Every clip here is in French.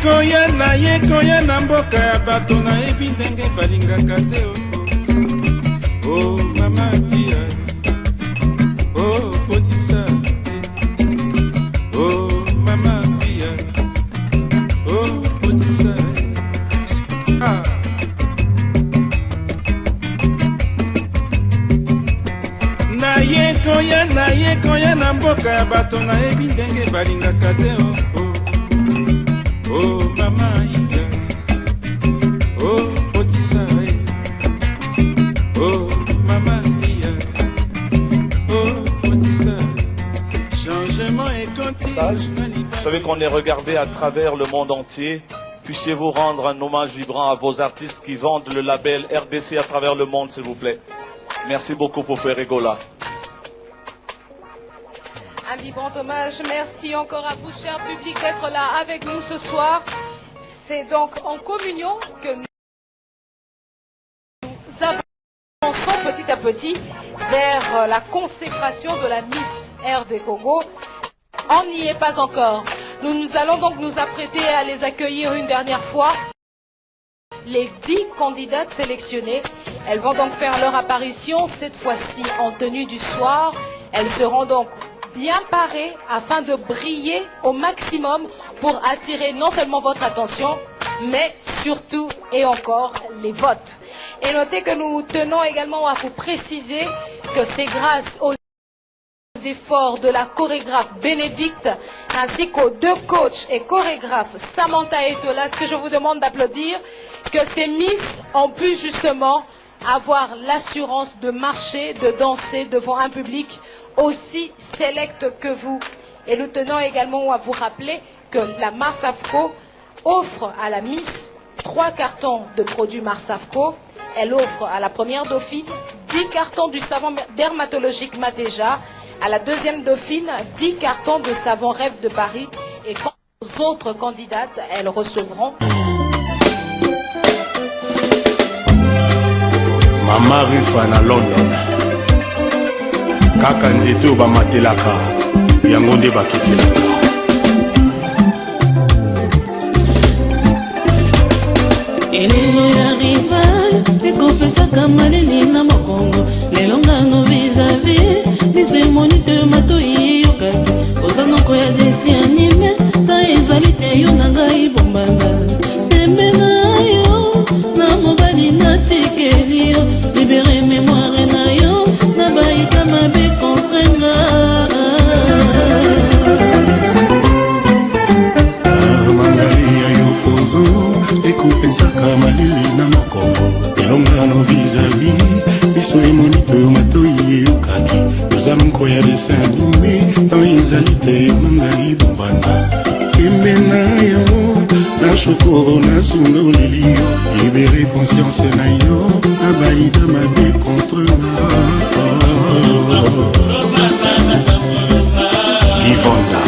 koya na mboka ya bato nayebi ndenge balingaka te. Oh mama pia, oh potisa, oh mama pia, oh potisa. Ah. Naye koya na mboka ya bato nayebi ndenge balingaka te. Oh mama ida, oh potisa, oh mama ida, oh potisa. Changement et continu. Vous savez qu'on est regardé à travers le monde entier. Puissiez-vous rendre un hommage vibrant à vos artistes qui vendent le label RDC à travers le monde, s'il vous plaît. Merci beaucoup pour Ferregola. Un vibrant hommage, merci encore à vous, cher public, d'être là avec nous ce soir. C'est donc en communion que nous avançons petit à petit vers la consécration de la Miss RD Congo. On n'y est pas encore. Nous allons donc nous apprêter à les accueillir une dernière fois. Les 10 candidates sélectionnées, elles vont donc faire leur apparition, cette fois-ci en tenue du soir. Elles seront donc bien parées afin de briller au maximum pour attirer non seulement votre attention, mais surtout et encore les votes. Et notez que nous tenons également à vous préciser que c'est grâce aux efforts de la chorégraphe Bénédicte ainsi qu'aux 2 coachs et chorégraphes Samantha et Tolas que je vous demande d'applaudir que ces Miss ont pu justement avoir l'assurance de marcher, de danser devant un public aussi sélect que vous. Et nous tenons également à vous rappeler que la Marsafco offre à la Miss 3 cartons de produits Marsafco. Elle offre à la première dauphine 10 cartons du savon dermatologique Madeja, à la deuxième dauphine 10 cartons de savon Rêve de Paris, et quant aux autres candidates, elles recevront Mama Rufa na London kaka nzete ba matelaka yango nde bakitelaka. Elingo ya rival ekopesaka maleli na mokongo lelo ngano vis-à-vis miso emoni te matoi yokaki ozanoko ya desi anime ta ezali te yo na ngai bombanga tembe na yo na mobali natikeli yo libere mémoire na yo na baita mabe kontrenga mangali ya yokozo ekopesaka malili na mokongo elongano vis-à-vis biso emoni to matoi eyokaki toza moko ya dessin animé to ezali te mangai bombanda tembe na yo na shokoro na sunga oleli yo libere conscience na yo na baida mabe contre nga Givonda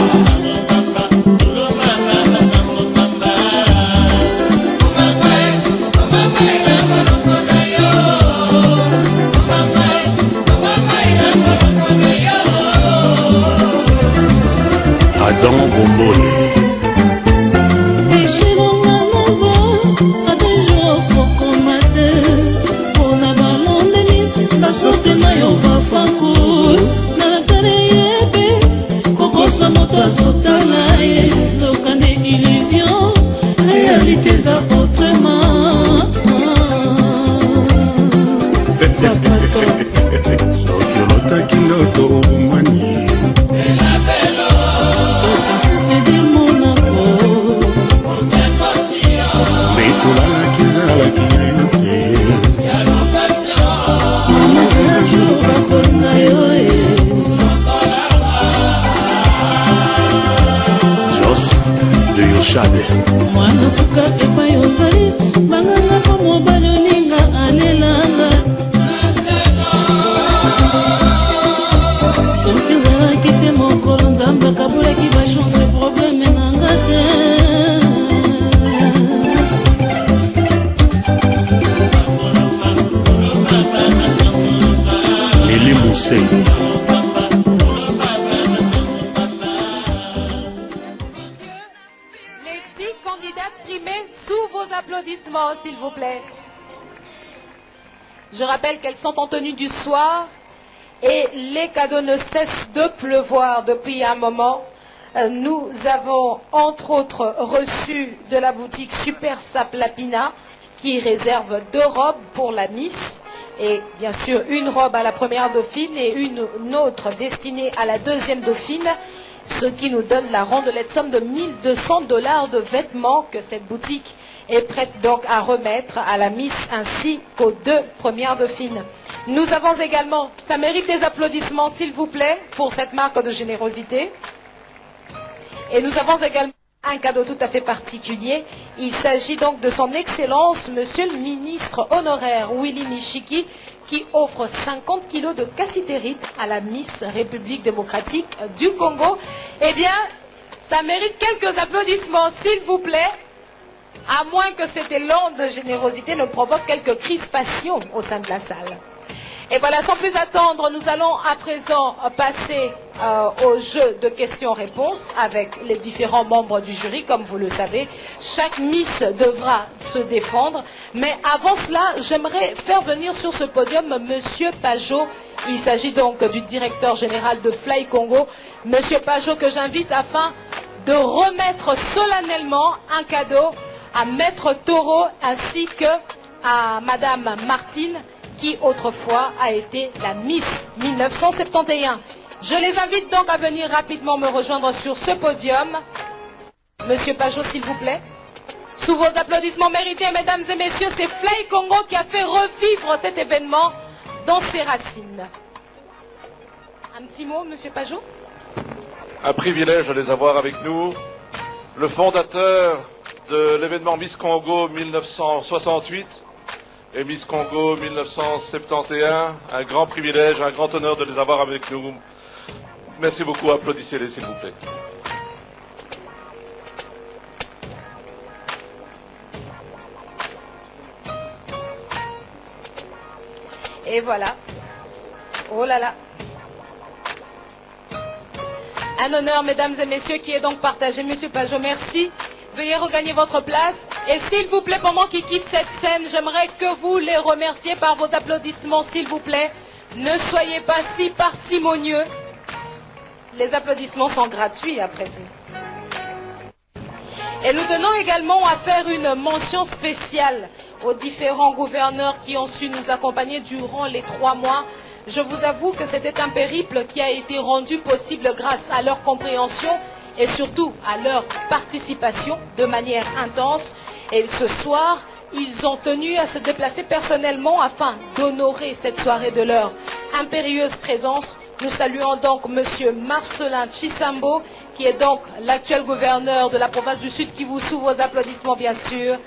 Adam Bombole moto azotala ye lokande illusion réalité eza autrement soki olotaki ndoto obungwani okasesedi monako metolalaki ezalaki na yo te mamazela jour bakolinga yo de Yoshade mwana suka epai ozali banganga po mobali olinga alelanga soki ezalaki te mokolo nzambe akabulaki bachance probleme nanga te Lili Moussei applaudissements, s'il vous plaît. Je rappelle qu'elles sont en tenue du soir et les cadeaux ne cessent de pleuvoir depuis un moment. Nous avons entre autres reçu de la boutique Super Saplapina qui réserve 2 robes pour la Miss et bien sûr une robe à la première dauphine et une autre destinée à la deuxième dauphine, ce qui nous donne la rondelette somme de $1200 de vêtements que cette boutique est prête donc à remettre à la Miss ainsi qu'aux 2 premières dauphines. Nous avons également, ça mérite des applaudissements s'il vous plaît pour cette marque de générosité. Et nous avons également un cadeau tout à fait particulier. Il s'agit donc de son Excellence, Monsieur le ministre honoraire Willy Michiki, qui offre 50 kilos de cassitérite à la Miss République démocratique du Congo. Eh bien, ça mérite quelques applaudissements, s'il vous plaît, à moins que cet élan de générosité ne provoque quelques crispations au sein de la salle. Et voilà, sans plus attendre, nous allons à présent passer au jeu de questions-réponses avec les différents membres du jury. Comme vous le savez, chaque Miss devra se défendre. Mais avant cela, j'aimerais faire venir sur ce podium Monsieur Pajot. Il s'agit donc du directeur général de Fly Congo. Monsieur Pajot, que j'invite afin de remettre solennellement un cadeau à Maître Taureau ainsi que à Madame Martine, qui autrefois a été la Miss 1971. Je les invite donc à venir rapidement me rejoindre sur ce podium. Monsieur Pajot, s'il vous plaît. Sous vos applaudissements mérités, mesdames et messieurs, c'est Fly Congo qui a fait revivre cet événement dans ses racines. Un petit mot, Monsieur Pajot? Un privilège de les avoir avec nous. Le fondateur de l'événement Miss Congo 1968 et Miss Congo 1971, un grand privilège, un grand honneur de les avoir avec nous. Merci beaucoup, applaudissez-les s'il vous plaît. Et voilà. Oh là là. Un honneur, mesdames et messieurs, qui est donc partagé. Monsieur Pajot, merci. Veuillez regagner votre place. Et s'il vous plaît, pendant qu'ils quittent cette scène, j'aimerais que vous les remerciez par vos applaudissements, s'il vous plaît. Ne soyez pas si parcimonieux. Les applaudissements sont gratuits, après tout. Et nous tenons également à faire une mention spéciale aux différents gouverneurs qui ont su nous accompagner durant les 3 mois. Je vous avoue que c'était un périple qui a été rendu possible grâce à leur compréhension et surtout à leur participation de manière intense. Et ce soir, ils ont tenu à se déplacer personnellement afin d'honorer cette soirée de leur impérieuse présence. Nous saluons donc Monsieur Marcelin Chisambo, qui est donc l'actuel gouverneur de la province du Sud Kivu, sous vos applaudissements bien sûr,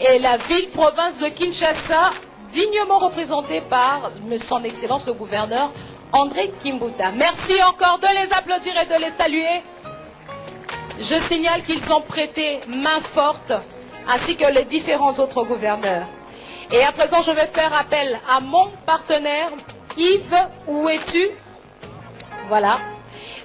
et la ville-province de Kinshasa, dignement représentée par son Excellence le gouverneur André Kimbuta. Merci encore de les applaudir et de les saluer. Je signale qu'ils ont prêté main forte, ainsi que les différents autres gouverneurs. Et à présent, je vais faire appel à mon partenaire, Yves, où es-tu? Voilà.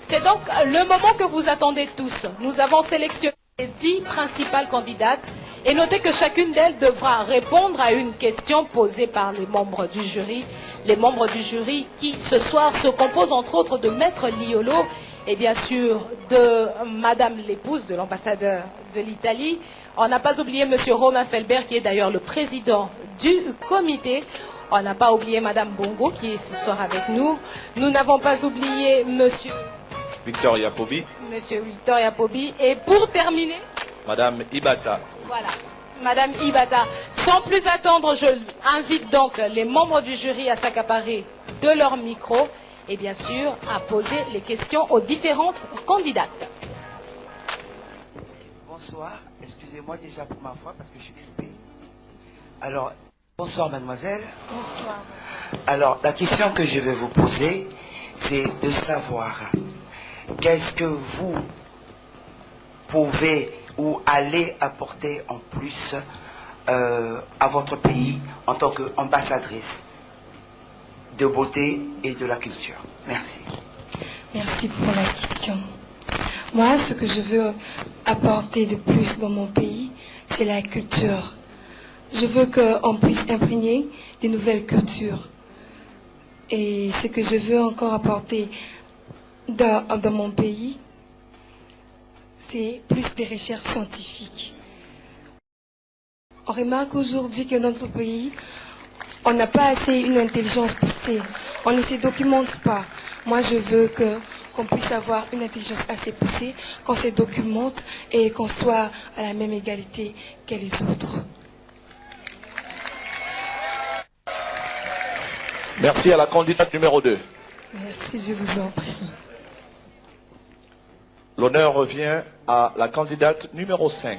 C'est donc le moment que vous attendez tous. Nous avons sélectionné 10 principales candidates et notez que chacune d'elles devra répondre à une question posée par les membres du jury. Les membres du jury qui, ce soir, se composent entre autres de Maître Liolo et bien sûr de Madame l'épouse de l'ambassadeur de l'Italie. On n'a pas oublié Monsieur Romain Felbert, qui est d'ailleurs le président du comité. On n'a pas oublié Madame Bongo, qui est ce soir avec nous. Nous n'avons pas oublié Monsieur Victor Yapobi. Monsieur Victor Yapobi. Et pour terminer, Madame Ibata. Voilà, Madame Ibata. Sans plus attendre, je invite donc les membres du jury à s'accaparer de leur micro et bien sûr à poser les questions aux différentes candidates. Bonsoir, excusez-moi déjà pour ma voix parce que je suis grippée. Alors, bonsoir mademoiselle. Bonsoir. Alors, la question que je vais vous poser, c'est de savoir qu'est-ce que vous pouvez ou allez apporter en plus à votre pays en tant qu'ambassadrice de beauté et de la culture. Merci. Merci pour la question. Moi, ce que je veux apporter de plus dans mon pays, c'est la culture. je veux qu'on puisse imprégner des nouvelles cultures. Et ce que je veux encore apporter dans mon pays, c'est plus des recherches scientifiques. On remarque aujourd'hui que dans notre pays, on n'a pas assez une intelligence poussée. On ne se documente pas. Moi, je veux qu'on puisse avoir une intelligence assez poussée, qu'on se documente et qu'on soit à la même égalité que les autres. Merci à la candidate numéro 2. Merci, je vous en prie. L'honneur revient à la candidate numéro 5.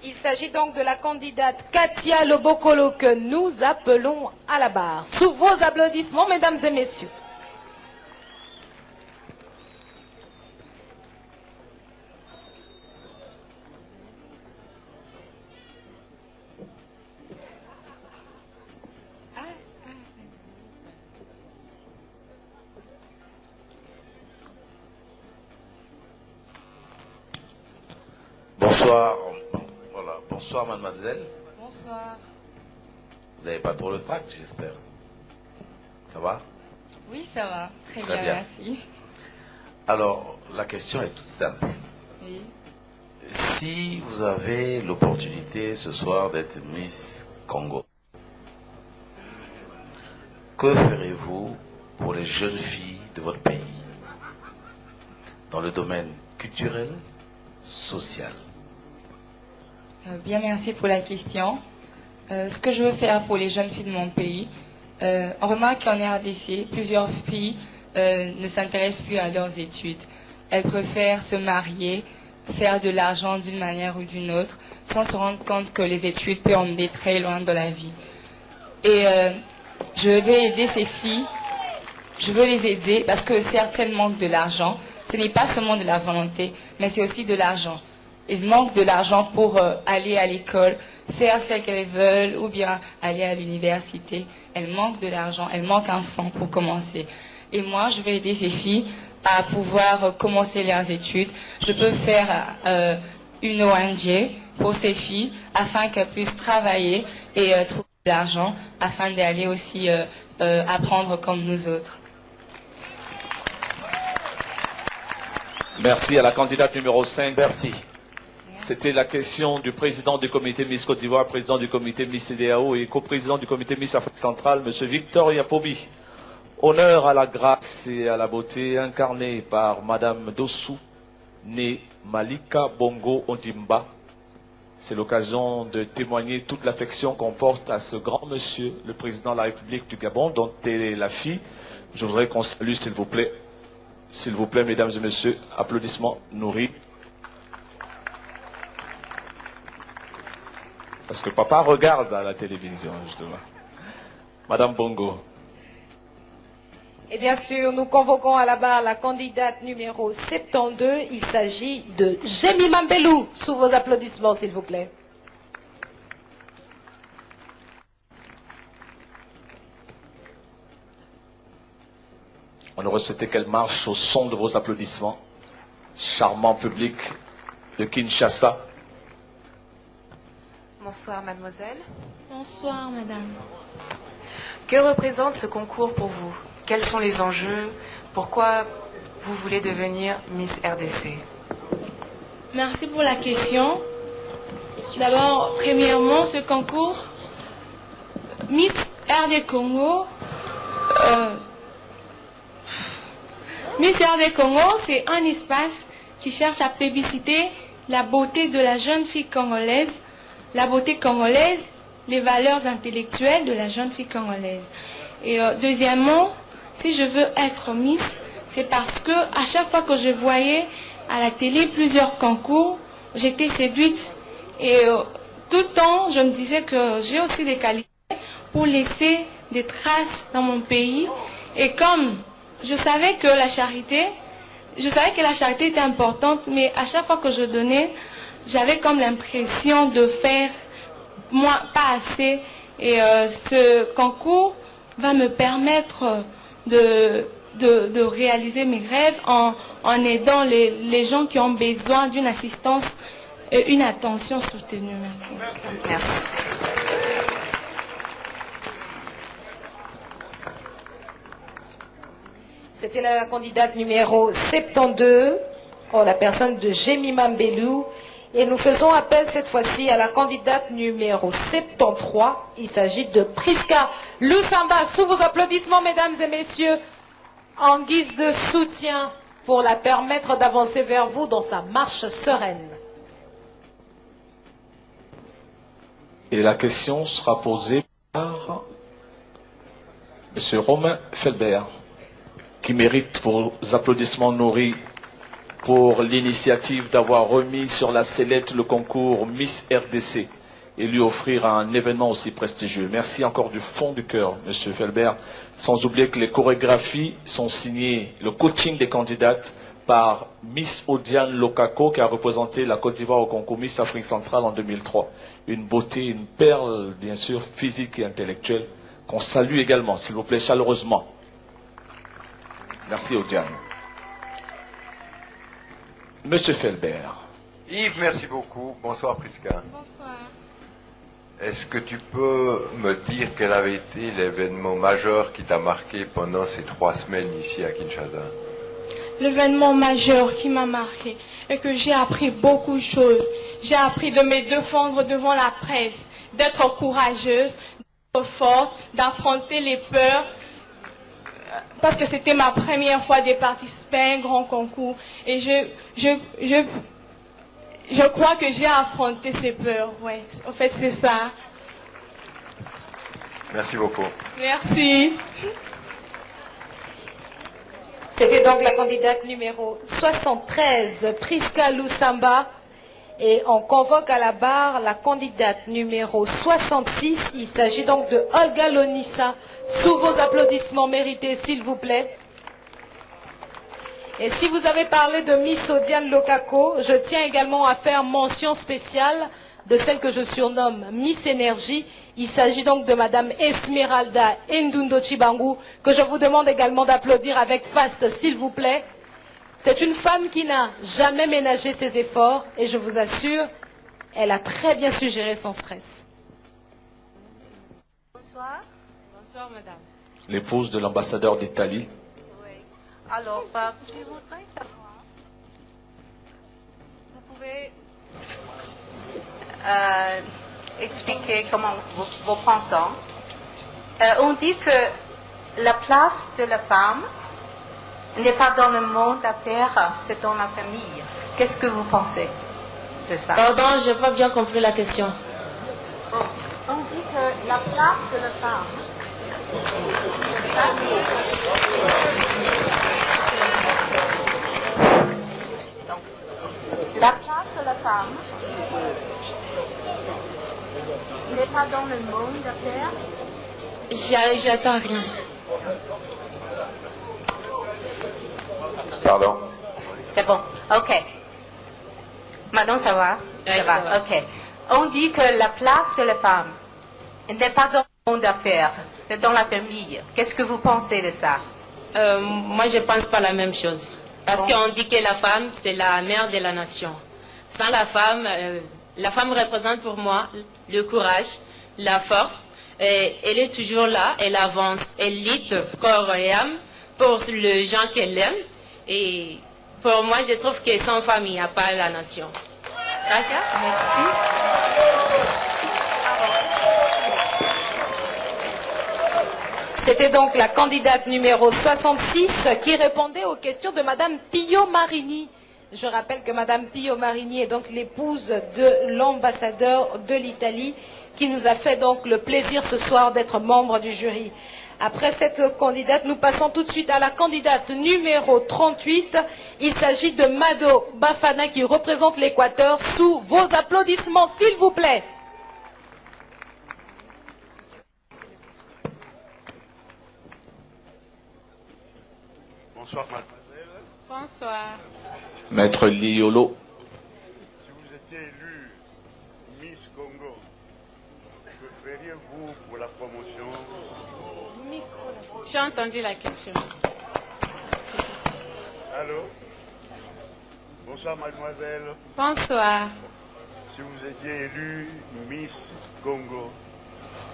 Il s'agit donc de la candidate Katia Lobokolo que nous appelons à la barre. Sous vos applaudissements, mesdames et messieurs. Bonsoir. Voilà. Bonsoir, mademoiselle. Bonsoir. Vous n'avez pas trop le tract, j'espère. Ça va? Oui, ça va. Très Très bien, bien. merci. Alors, la question est toute simple. Oui. Si vous avez l'opportunité ce soir d'être Miss Congo, que ferez-vous pour les jeunes filles de votre pays dans le domaine culturel, social? Bien, merci pour la question. Ce que je veux faire pour les jeunes filles de mon pays, on remarque qu'en RDC, plusieurs filles ne s'intéressent plus à leurs études. Elles préfèrent se marier, faire de l'argent d'une manière ou d'une autre, sans se rendre compte que les études peuvent emmener très loin dans la vie. Et je vais aider ces filles, je veux les aider parce que certaines manquent de l'argent. Ce n'est pas seulement de la volonté, mais c'est aussi de l'argent. Elles manquent de l'argent pour aller à l'école, faire ce qu'elles veulent ou bien aller à l'université. Elles manquent de l'argent, elles manquent un fonds pour commencer. Et moi, je vais aider ces filles à pouvoir commencer leurs études. Je peux faire une ONG pour ces filles afin qu'elles puissent travailler et trouver de l'argent afin d'aller aussi apprendre comme nous autres. Merci à la candidate numéro 5. Merci. C'était la question du président du comité Miss Côte d'Ivoire, président du comité Miss CEDEAO et coprésident du comité Miss Afrique centrale, M. Victor Yapobi. Honneur à la grâce et à la beauté incarnée par Madame Dossou, née Malika Bongo Ondimba. C'est l'occasion de témoigner toute l'affection qu'on porte à ce grand monsieur, le président de la République du Gabon, dont elle est la fille. Je voudrais qu'on salue, s'il vous plaît. S'il vous plaît, mesdames et messieurs, applaudissements nourris. Parce que papa regarde à la télévision, justement. Madame Bongo. Et bien sûr, nous convoquons à la barre la candidate numéro 72. Il s'agit de Jémi Mambelou. Sous vos applaudissements, s'il vous plaît. On aurait souhaité qu'elle marche au son de vos applaudissements. Charmant public de Kinshasa. Bonsoir mademoiselle. Bonsoir madame. Que représente ce concours pour vous? Quels sont les enjeux? Pourquoi vous voulez devenir Miss RDC? Merci pour la question. D'abord, premièrement, ce concours Miss RD Congo, Miss RD Congo, c'est un espace qui cherche à plébisciter la beauté de la jeune fille congolaise, la beauté congolaise, les valeurs intellectuelles de la jeune fille congolaise. Et deuxièmement, si je veux être Miss, c'est parce que à chaque fois que je voyais à la télé plusieurs concours, j'étais séduite. Et tout le temps, je me disais que j'ai aussi des qualités pour laisser des traces dans mon pays. Et comme je savais que la charité était importante, mais à chaque fois que je donnais, j'avais comme l'impression de faire moi pas assez. Et ce concours va me permettre de réaliser mes rêves en aidant les gens qui ont besoin d'une assistance et une attention soutenue. Merci. Merci. C'était la candidate numéro 72, la personne de Jemima Mbelou. Et nous faisons appel cette fois-ci à la candidate numéro 73. Il s'agit de Priska Lusamba. Sous vos applaudissements, mesdames et messieurs, en guise de soutien pour la permettre d'avancer vers vous dans sa marche sereine. Et la question sera posée par M. Romain Felbert, qui mérite vos applaudissements nourris pour l'initiative d'avoir remis sur la sellette le concours Miss RDC et lui offrir un événement aussi prestigieux. Merci encore du fond du cœur, M. Felbert. Sans oublier que les chorégraphies sont signées, le coaching des candidates par Miss Odiane Lokako, qui a représenté la Côte d'Ivoire au concours Miss Afrique centrale en 2003. Une beauté, une perle, bien sûr, physique et intellectuelle, qu'on salue également, s'il vous plaît, chaleureusement. Merci, Odiane. Monsieur Felbert. Yves, merci beaucoup. Bonsoir, Priska. Bonsoir. Est-ce que tu peux me dire quel avait été l'événement majeur qui t'a marqué pendant ces 3 semaines ici à Kinshasa? L'événement majeur qui m'a marqué et que j'ai appris beaucoup de choses. J'ai appris de me défendre devant la presse, d'être courageuse, d'être forte, d'affronter les peurs. Parce que c'était ma première fois de participer à un grand concours. Et je crois que j'ai affronté ces peurs. Ouais, en fait, c'est ça. Merci beaucoup. Merci. C'était donc la candidate numéro 73, Priska Lusamba. Et on convoque à la barre la candidate numéro 66. Il s'agit donc de Olga Lonissa. Sous vos applaudissements mérités, s'il vous plaît. Et si vous avez parlé de Miss Odiane Lokako, je tiens également à faire mention spéciale de celle que je surnomme Miss Énergie. Il s'agit donc de Madame Esmeralda Ndundo Chibangu, que je vous demande également d'applaudir avec faste, s'il vous plaît. C'est une femme qui n'a jamais ménagé ses efforts et je vous assure, elle a très bien su gérer son stress. Bonsoir. Bonsoir, madame. L'épouse de l'ambassadeur d'Italie. Oui. Alors, je voudrais savoir, vous pouvez expliquer comment vous pensez. On dit que la place de la femme n'est pas dans le monde d'affaires, c'est dans la famille. Qu'est-ce que vous pensez de ça? Pardon, je n'ai pas bien compris la question. On dit que la place de la femme... La place de la femme n'est pas dans le monde d'affaires. J'attends rien. Pardon? C'est bon, ok. Maintenant ça va? Ça va. Ok. On dit que la place de la femme n'est pas dans le monde d'affaires, c'est dans la famille. Qu'est-ce que vous pensez de ça? Moi, je ne pense pas la même chose. Parce qu'on dit que la femme, c'est la mère de la nation. Sans la femme représente pour moi le courage, la force. Et elle est toujours là, elle avance, elle lutte corps et âme pour les gens qu'elle aime. Et pour moi, je trouve que sans femme, il n'y a pas la nation. D'accord, merci. C'était donc la candidate numéro 66 qui répondait aux questions de Madame Pio Marini. Je rappelle que Madame Pio Marini est donc l'épouse de l'ambassadeur de l'Italie qui nous a fait donc le plaisir ce soir d'être membre du jury. Après cette candidate, nous passons tout de suite à la candidate numéro 38. Il s'agit de Mado Bafana qui représente l'Équateur. Sous vos applaudissements, s'il vous plaît. Bonsoir, mademoiselle. Bonsoir. Maître Liolo. Si vous étiez élu Miss Congo, que feriez-vous pour la promotion? J'ai entendu la question. Allô? Bonsoir, mademoiselle. Bonsoir. Si vous étiez élu Miss Congo,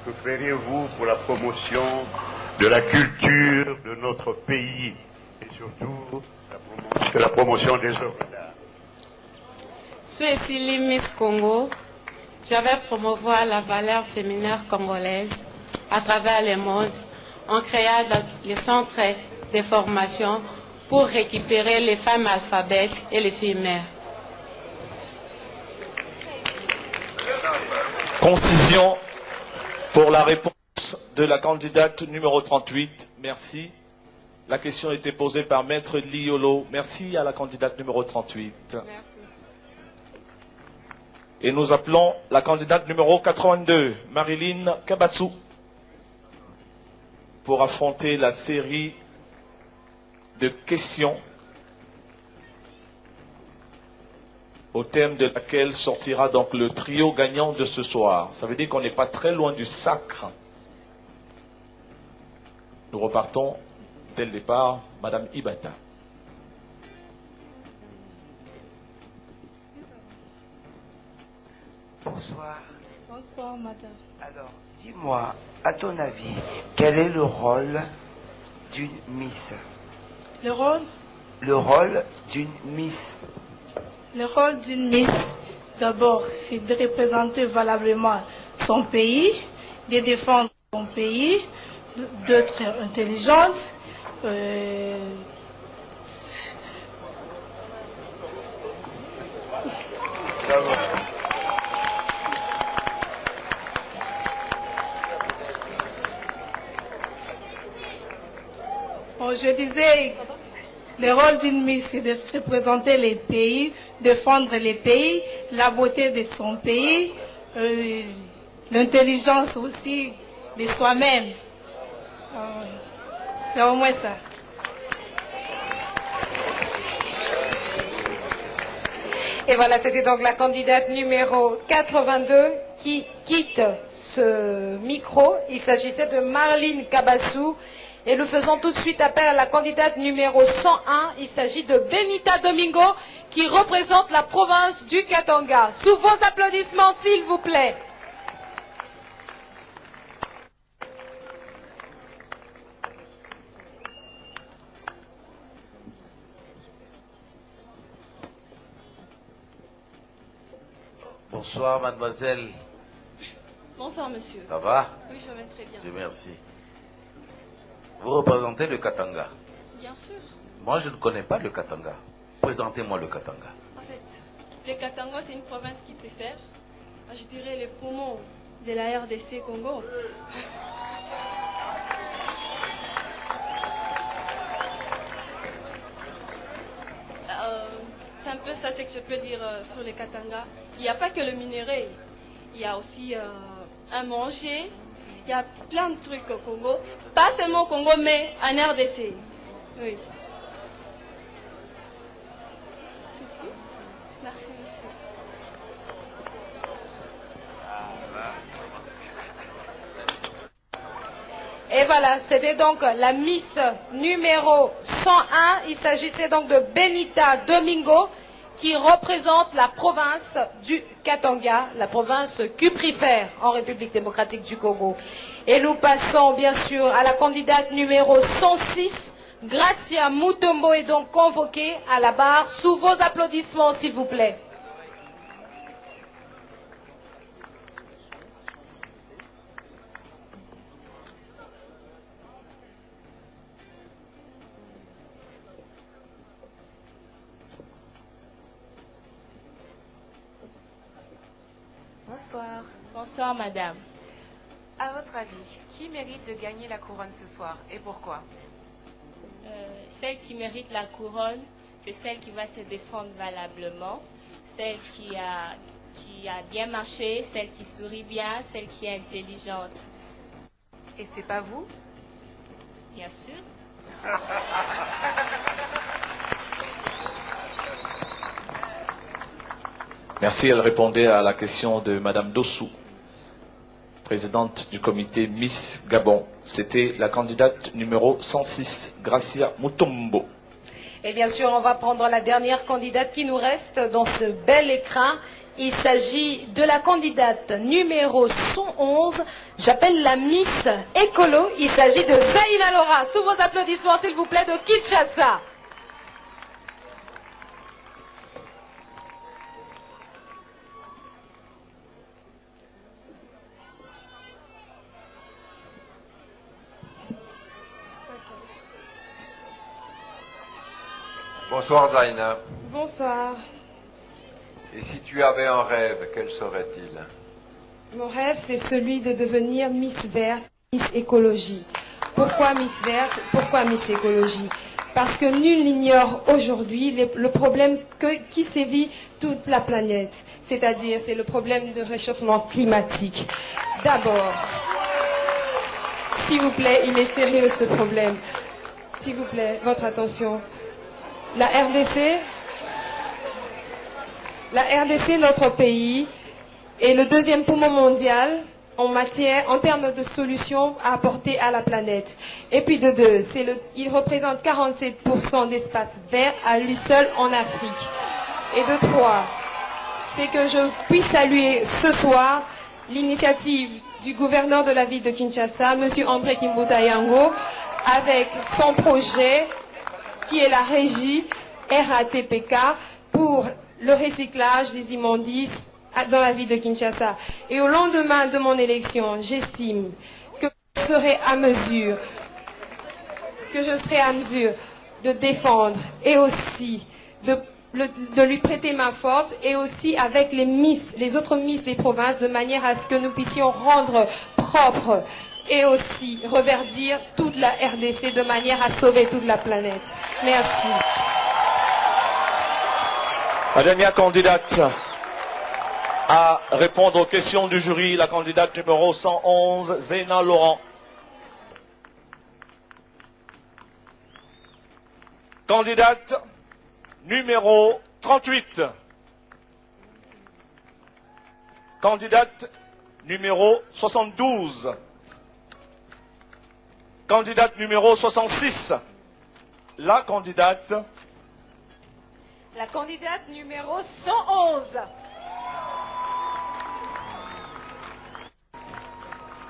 que feriez-vous pour la promotion de la culture de notre pays et surtout la promotion des œuvres d'art? Si je suis élu Miss Congo, je vais promouvoir la valeur féminine congolaise à travers le monde en créant les centres de formation pour récupérer les femmes alphabètes et les filles mères. Concision pour la réponse de la candidate numéro 38. Merci. La question a été posée par Maître Liolo. Merci à la candidate numéro 38. Merci. Et nous appelons la candidate numéro 82, Marilyn Kabassou, pour affronter la série de questions au thème de laquelle sortira donc le trio gagnant de ce soir. Ça veut dire qu'on n'est pas très loin du sacre. Nous repartons dès le départ, Madame Ibata. Bonsoir. Bonsoir, madame. Alors, dis-moi, à ton avis, quel est le rôle d'une Miss? Le rôle? Le rôle d'une Miss. Le rôle d'une Miss, d'abord, c'est de représenter valablement son pays, de défendre son pays, d'être intelligente. Bon, je disais, le rôle d'une Miss, c'est de représenter les pays, défendre les pays, la beauté de son pays, l'intelligence aussi de soi-même. C'est au moins ça. Et voilà, c'était donc la candidate numéro 82 qui quitte ce micro. Il s'agissait de Marlene Kabassou. Et nous faisons tout de suite appel à la candidate numéro 101. Il s'agit de Benita Domingo qui représente la province du Katanga. Sous vos applaudissements, s'il vous plaît. Bonsoir, mademoiselle. Bonsoir, monsieur. Ça va? Oui, je vais très bien. Dieu merci. Vous représentez le Katanga? Bien sûr. Moi, je ne connais pas le Katanga. Présentez-moi le Katanga. En fait, le Katanga, c'est une province qui préfère, je dirais, les poumons de la RDC Congo. C'est un peu ça ce que je peux dire sur le Katanga. Il n'y a pas que le minerai, il y a aussi à manger, il y a plein de trucs au Congo. Pas seulement au Congo, mais en RDC. Oui. C'est tout. Merci, monsieur. Et voilà, c'était donc la Miss numéro 101. Il s'agissait donc de Benita Domingo qui représente la province du Katanga, la province cuprifère en République démocratique du Congo. Et nous passons bien sûr à la candidate numéro 106. Gracia Mutombo est donc convoquée à la barre. Sous vos applaudissements, s'il vous plaît. Bonsoir. Bonsoir, madame. À votre avis, qui mérite de gagner la couronne ce soir et pourquoi? Celle qui mérite la couronne, c'est celle qui va se défendre valablement, celle qui a bien marché, celle qui sourit bien, celle qui est intelligente. Et c'est pas vous? Bien sûr. Merci, elle répondait à la question de Madame Dossou, présidente du comité Miss Gabon. C'était la candidate numéro 106, Gracia Mutombo. Et bien sûr, on va prendre la dernière candidate qui nous reste dans ce bel écran. Il s'agit de la candidate numéro 111. J'appelle la Miss Écolo. Il s'agit de Zaina Laura. Sous vos applaudissements, s'il vous plaît, de Kinshasa. Bonsoir Zaina. Bonsoir. Et si tu avais un rêve, quel serait-il? Mon rêve, c'est celui de devenir Miss Verte, Miss Écologie. Pourquoi Miss Verte? Pourquoi Miss Écologie? Parce que nul n'ignore aujourd'hui le problème qui sévit toute la planète. C'est-à-dire, c'est le problème de réchauffement climatique. D'abord, s'il vous plaît, il est sérieux ce problème. S'il vous plaît, votre attention. La RDC, notre pays, est le deuxième poumon mondial en termes de solutions à apporter à la planète. Et puis de deux, il représente 47% d'espace vert à lui seul en Afrique. Et de trois, c'est que je puisse saluer ce soir l'initiative du gouverneur de la ville de Kinshasa, M. André Kimbuta Yango, avec son projet qui est la régie RATPK pour le recyclage des immondices dans la ville de Kinshasa. Et au lendemain de mon élection, j'estime que je serai à mesure de défendre et aussi de lui prêter main forte, et aussi avec les autres Miss des provinces, de manière à ce que nous puissions rendre propre et aussi reverdir toute la RDC de manière à sauver toute la planète. Merci. La dernière candidate à répondre aux questions du jury, la candidate numéro 111, Zaina Laurent. Candidate numéro 38. Candidate numéro 72. Candidate numéro 66. La candidate numéro 111.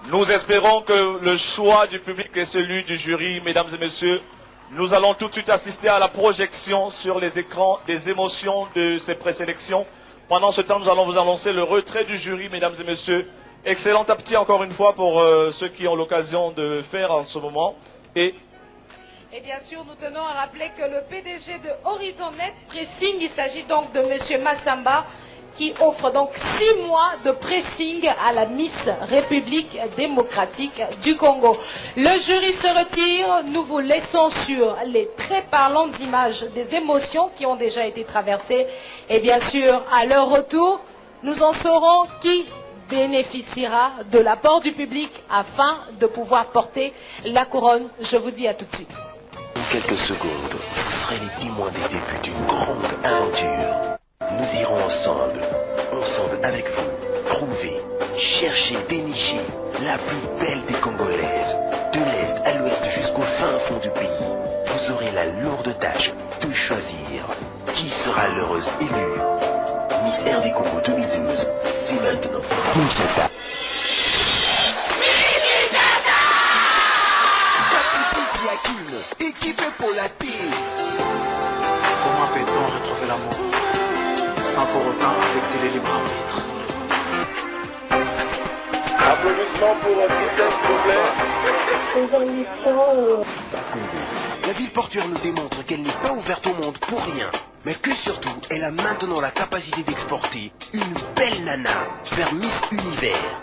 Nous espérons que le choix du public est celui du jury. Mesdames et messieurs, nous allons tout de suite assister à la projection sur les écrans des émotions de ces présélections. Pendant ce temps, nous allons vous annoncer le retrait du jury, mesdames et messieurs. Excellent appétit encore une fois pour ceux qui ont l'occasion de faire en ce moment. Et bien sûr, nous tenons à rappeler que le PDG de HorizonNet pressing, il s'agit donc de M. Massamba, qui offre donc 6 mois de pressing à la Miss République démocratique du Congo. Le jury se retire, nous vous laissons sur les très parlantes images des émotions qui ont déjà été traversées. Et bien sûr, à leur retour, nous en saurons qui bénéficiera de l'apport du public afin de pouvoir porter la couronne. Je vous dis à tout de suite. En quelques secondes, vous serez les témoins des débuts d'une grande aventure. Nous irons ensemble avec vous, trouver, chercher, dénicher la plus belle des Congolaises, de l'Est à l'Ouest jusqu'au fin fond du pays. Vous aurez la lourde tâche de choisir qui sera l'heureuse élue. Miss RD Congo 2012, c'est maintenant. Kinshasa. Équipé pour la team. Comment peut-on retrouver l'amour sans pour autant affecter les libres arbitres? Applaudissements pour Christelle, s'il vous plaît. La ville portuaire nous démontre qu'elle n'est pas ouverte au monde pour rien, mais que surtout, elle a maintenant la capacité d'exporter une belle nana vers Miss Univers.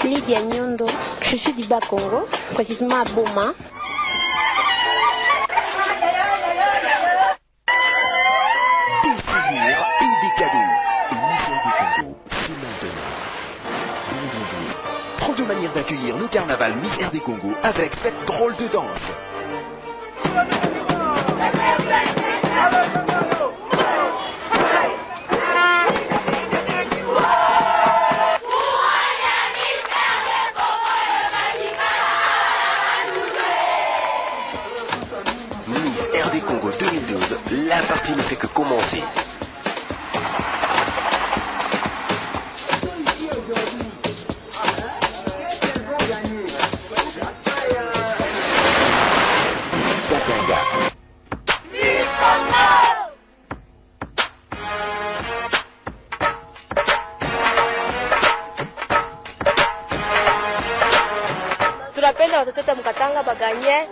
Lydia Nyondo, je suis du Bas-Congo, précisément à Boma. Des souvenirs et des cadeaux. Et Miss RD Congo, c'est maintenant. Trop de manières d'accueillir le carnaval Miss RD Congo avec cette drôle de danse. Congo 2012, la partie ne fait que commencer. Tunapenda watoto mkatanga baganye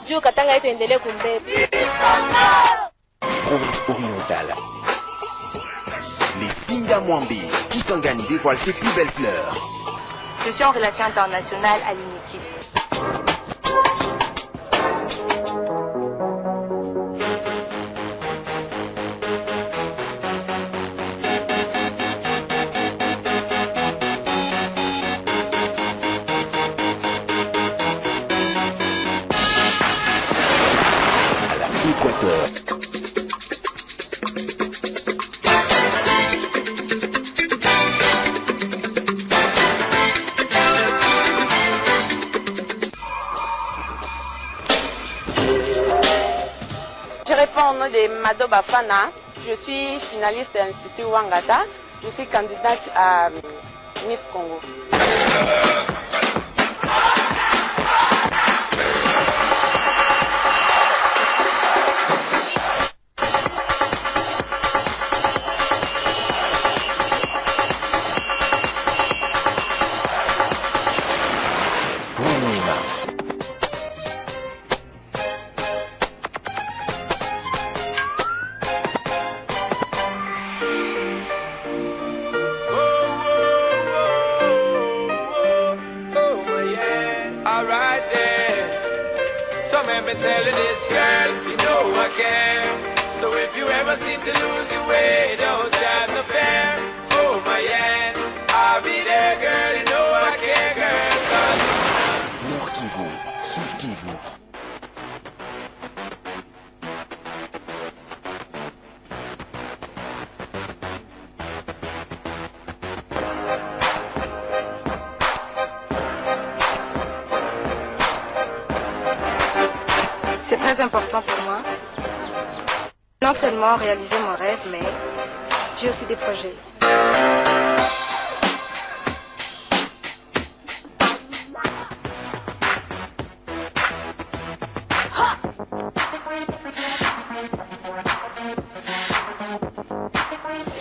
juu katanga yetu endelee kumbebe. Province orientale. Les Singa Mwambi, Kisangani dévoile ses plus belles fleurs. Je suis en relation internationale à l'UNIKIS. Je réponds au nom de Mado Bafana. Je suis finaliste de l'Institut Wangata. Je suis candidate à Miss Congo. C'est très important pour moi. Non seulement réaliser mon rêve, mais j'ai aussi des projets.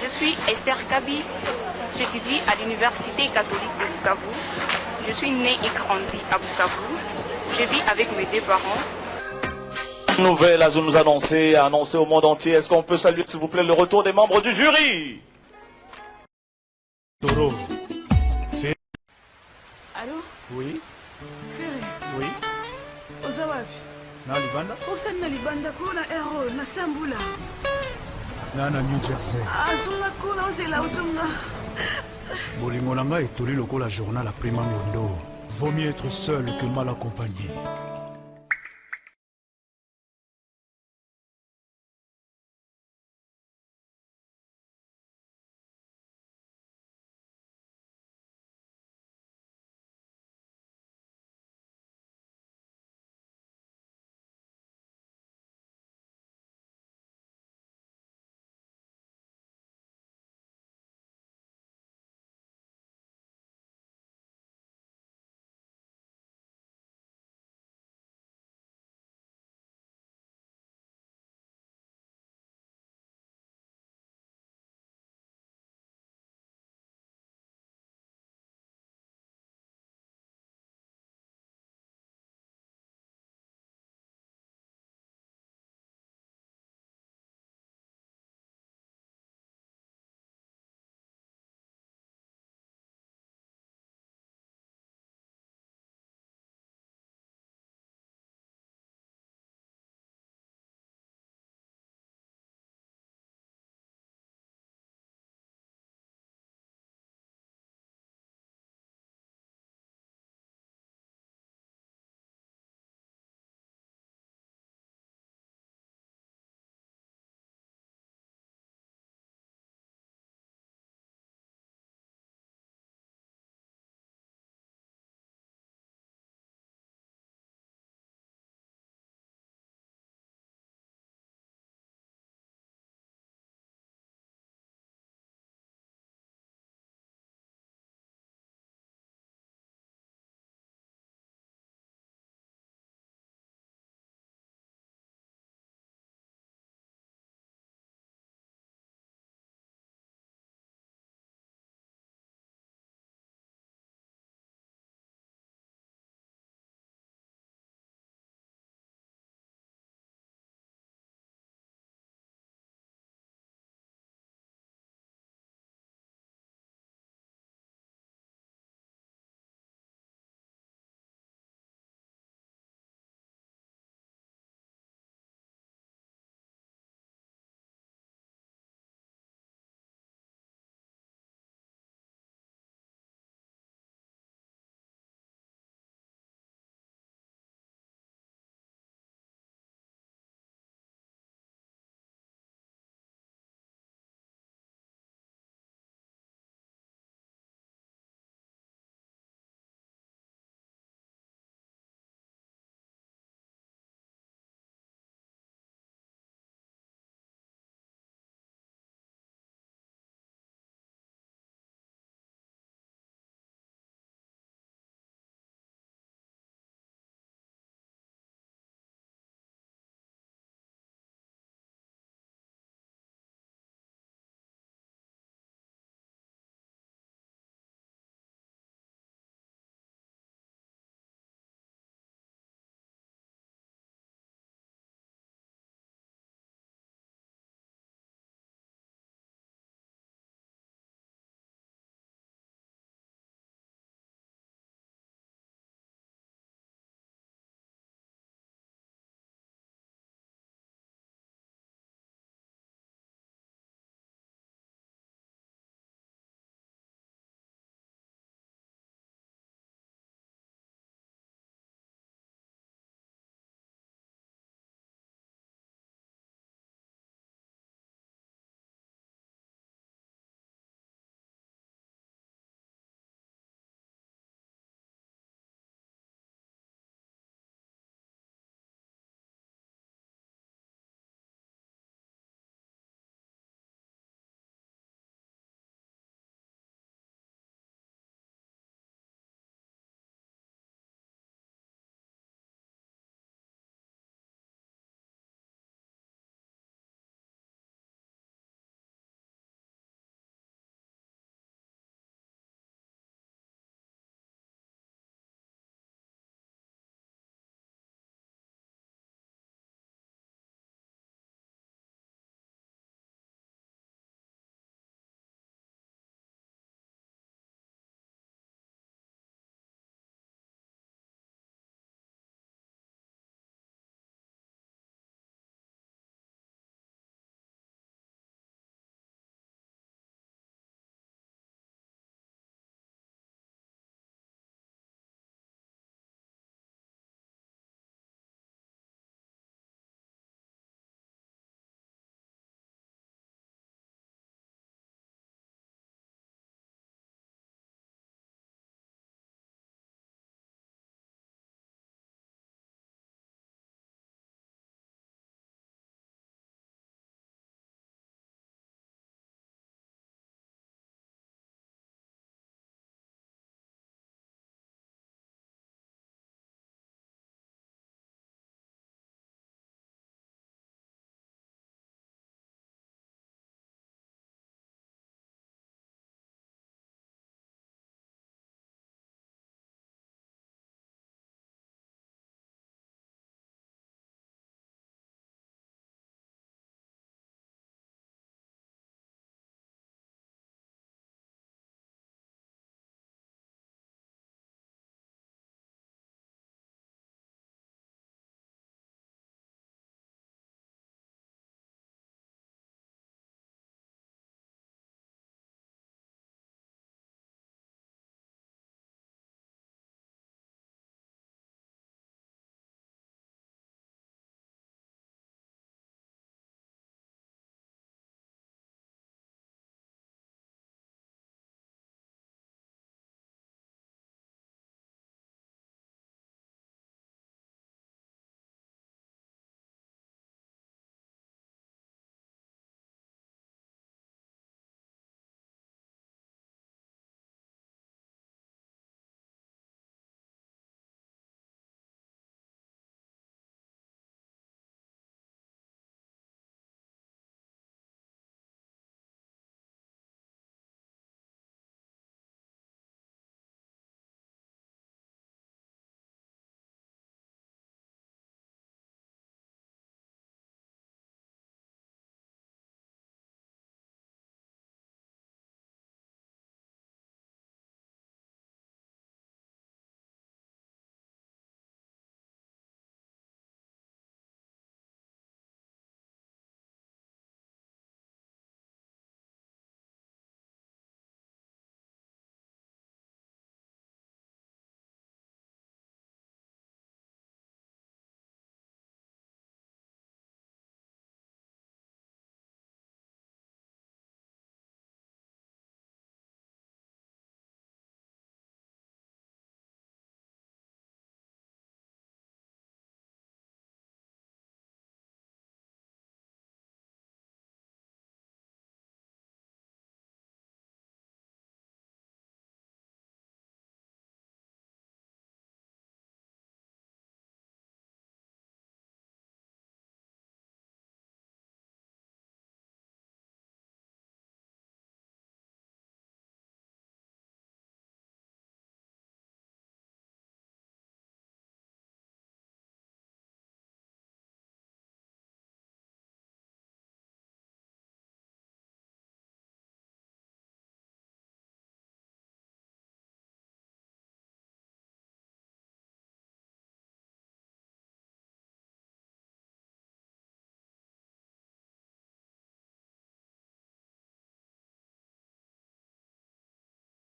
Je suis Esther Kabi. J'étudie à l'Université catholique de Bukavu. Je suis née et grandie à Bukavu. Je vis avec mes deux parents. Nouvelle à nous annoncer au monde entier. Est-ce qu'on peut saluer, s'il vous plaît, le retour des membres du jury? Toro. Allô? Oui. Ferry. Oui. Oza wapi? Na Libanda? Osani na Libanda kuna ero na Sambula. Na New Jersey. Azunga kuna ozela ozunga. Bolingo nanga etoli lokola journal après Mangondo. Vaut mieux être seul que mal accompagné.